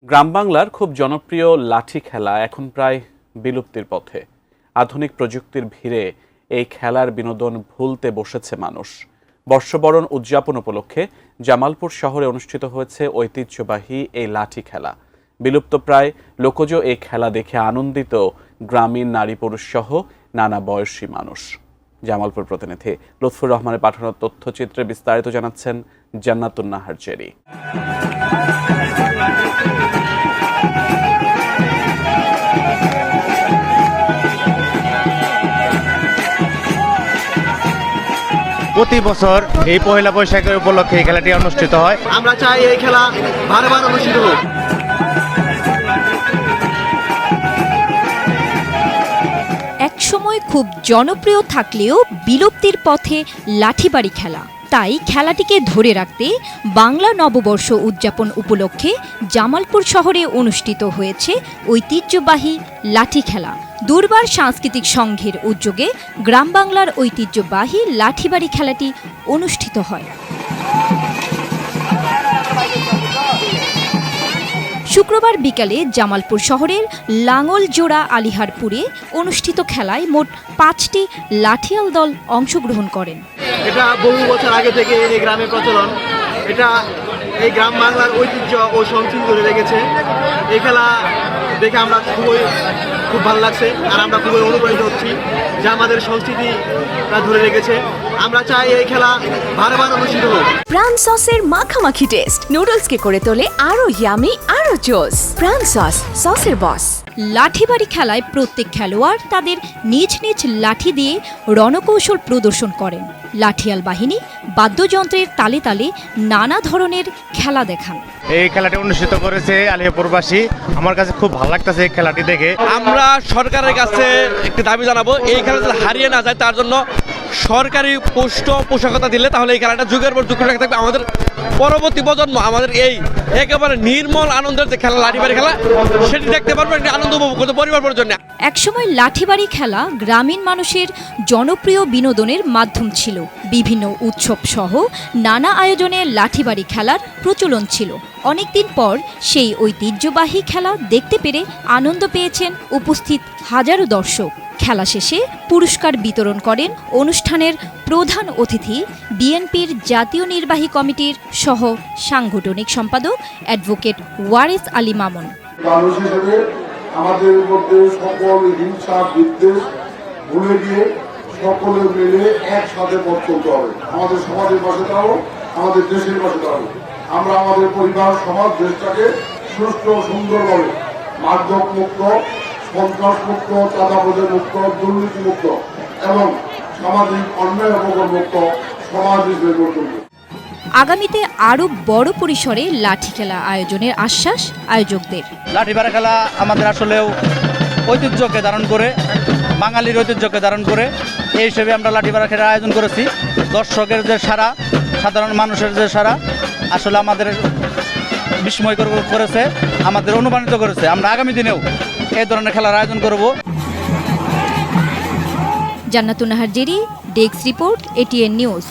গ্রাম বাংলার খুব জনপ্রিয় লাঠি খেলা এখন প্রায় বিলুপ্তির পথে। আধুনিক প্রযুক্তির ভিড়ে এই খেলার বিনোদন ভুলতে বসেছে মানুষ। বর্ষবরণ উদযাপন উপলক্ষে জামালপুর শহরে অনুষ্ঠিত হয়েছে ঐতিহ্যবাহী এই লাঠি খেলা। বিলুপ্ত প্রায় লোকজ এই খেলা দেখে আনন্দিত গ্রামীণ নারী পুরুষ সহ নানা বয়সী মানুষ। জামালপুর প্রতিনিধি লুৎফুর রহমানের পাঠানো তথ্যচিত্রে বিস্তারিত জানাচ্ছেন জান্নাতুন নাহার জেরি। প্রতি বছর এই পহেলা বৈশাখের উপলক্ষে এই খেলাটি অনুষ্ঠিত হয়। আমরা চাই এই খেলা বারবার অনুষ্ঠিত হোক। একসময় খুব জনপ্রিয় থাকলেও বিলুপ্তির পথে লাঠিবাড়ি খেলা। তাই খেলাটিকে ধরে রাখতে বাংলা নববর্ষ উদযাপন উপলক্ষে জামালপুর শহরে অনুষ্ঠিত হয়েছে ঐতিহ্যবাহী লাঠি খেলা। দুর্বার সাংস্কৃতিক সংঘের উদ্যোগে গ্রাম বাংলার ঐতিহ্যবাহী লাঠিবাড়ি খেলাটি অনুষ্ঠিত হয়। শুক্রবার বিকালে জামালপুর শহরের লাঙ্গলজোড়া আলিহারপুরে অনুষ্ঠিত খেলায় মোট 5টি লাঠিয়াল দল অংশগ্রহণ করেন। এটা বহু বছর আগে থেকে এই গ্রামে প্রচলন। এটা এই গ্রাম বাংলার ঐতিহ্য ও সংস্কৃতি ধরে রেখেছে। এই খেলা দেখে আমরা খুব ভালো লাগছে, আর আমরা খুবই অনুপ্রাণিত হচ্ছি যা আমাদের সংস্কৃতি ধরে রেখেছে। আমরা চাই এই খেলা বারবার অনুষ্ঠিত হোক। প্রাণ সসের মাখামাখি টেস্ট নুডলসকে করে তোলে আরো ইয়ামি আরো জোস। প্রাণ সস, সসের বস। লাঠিবাড়ি খেলায় প্রত্যেক খেলোয়াড় তাদের নিজ নিজ লাঠি দিয়ে রণকৌশল প্রদর্শন করেন। লাঠিয়াল বাহিনী বাদ্যযন্ত্রের তালে তালে নানা ধরনের খেলা দেখান। এই খেলাটি অনুষ্ঠিত করেছে আলিহারপুরবাসী। আমার কাছে খুব ভালো লাগতেছে এই খেলাটি দেখে। আমরা সরকারের কাছে একটি দাবি জানাবো, এই খেলা যাতে হারিয়ে না যায় তার জন্য সরকারি পোশাকতা দিলে তাহলে এই খেলাটা যুগের পর যুগ থাকবে। আমাদের পরবর্তী প্রজন্ম আমাদের এই একেবারে নির্মল আনন্দের যে খেলা লাঠিবাড়ি খেলা সেটি দেখতে পারবো, একটি আনন্দ উপভোগ করতে পরিবার জন্য। একসময় লাঠিবাড়ি খেলা গ্রামীণ মানুষের জনপ্রিয় বিনোদনের মাধ্যম ছিল। বিভিন্ন উৎসব সহ নানা আয়োজনে লাঠিবাড়ি খেলার প্রচলন ছিল। অনেকদিন পর সেই ঐতিহ্যবাহী খেলা দেখতে পেরে আনন্দ পেয়েছেন উপস্থিত হাজারো দর্শক। খেলা শেষে পুরস্কার বিতরণ করেন অনুষ্ঠানের প্রধান অতিথি বিএনপির জাতীয় নির্বাহী কমিটির সহ সাংগঠনিক সম্পাদক অ্যাডভোকেট ওয়ারিস আলী মামুন। মানুষ হিসেবে আমাদের মধ্যে সকল হিংসা বিদ্বেষ ভুলে গিয়ে সকলে মিলে একসাথে পথ চলতে হবে। আমাদের সমাজের পাশে দাঁড়াবো, আমাদের দেশের পাশে দাঁড়াবো। আমরা আমাদের পরিবার, সমাজ, দেশটাকে সুস্থ সুন্দরভাবে মাদক মুক্ত, সন্ত্রাস মুক্ত, চাঁদাবাজি মুক্ত, দুর্নীতি মুক্ত এবং সামাজিক অন্যায় অপকর্ম মুক্ত সমাজ হিসেবে গড়ে তুলব। আগামীতে আরও বড় পরিসরে লাঠি খেলা আয়োজনের আশ্বাস আয়োজকদের। লাঠিবাড়ি খেলা আমাদের আসলেও ঐতিহ্যকে ধারণ করে, বাঙালির ঐতিহ্যকে ধারণ করে এই হিসেবে আমরা লাঠিবাড়ি খেলার আয়োজন করেছি। দর্শকের যে সারা, সাধারণ মানুষের যে সারা আসলে আমাদের বিস্ময় করেছে, আমাদের অনুপ্রাণিত করেছে। আমরা আগামী দিনেও এই ধরনের খেলার আয়োজন করব। জান্নাতুন Nahar Jerry, desk report, ATN news.